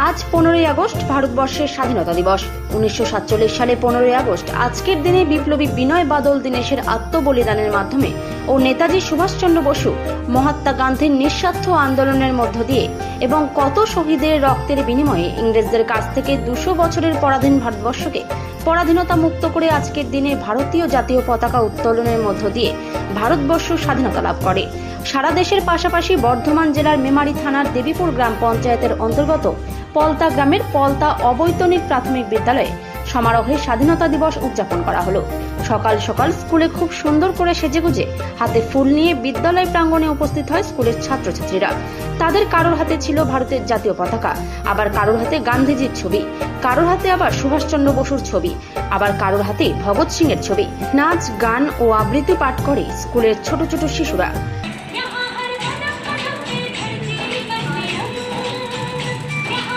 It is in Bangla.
আজ 15ই আগস্ট ভারতবর্ষের স্বাধীনতা দিবস। 1947 সালে 15ই আগস্ট আজকের দিনে বিপ্লবী বিনয় বাদল দীনেশের আত্মবলিদানের মাধ্যমে ও নেতাজি সুভাষচন্দ্র বসু মহাত্মা গান্ধীর নিঃস্বার্থ আন্দোলনের মধ্য দিয়ে এবং কত শহীদের রক্তের বিনিময়ে ইংরেজদের কাছ থেকে 200 বছরের পরাধীন ভারতবর্ষকে পরাধীনতা মুক্ত করে আজকের দিনে ভারতীয় জাতীয় পতাকা উত্তোলনের মধ্য দিয়ে ভারতবর্ষ স্বাধীনতা লাভ করে। সারা দেশের পাশাপাশি বর্ধমান জেলার মেমারি থানার দেবীপুর গ্রাম পঞ্চায়েতের অন্তর্গত পলতা গ্রামের পলতা অবৈতনিক প্রাথমিক বিদ্যালয়ে সমারোহে স্বাধীনতা দিবস উদযাপন করা হলো। সকাল সকাল স্কুলে খুব সুন্দর করে সেজেগুজে হাতে ফুল নিয়ে বিদ্যালয় প্রাঙ্গণে উপস্থিত হয় স্কুলের ছাত্রছাত্রীরা। তাদের কারোর হাতে ছিল ভারতের জাতীয় পতাকা, আবার কারোর হাতে গান্ধীজির ছবি, কারোর হাতে আবার সুভাষচন্দ্র বসুর ছবি, আবার কারোর হাতে ভগৎ সিং এর ছবি। নাচ, গান ও আবৃত্তি পাঠ করে স্কুলের ছোট ছোট শিশুরা।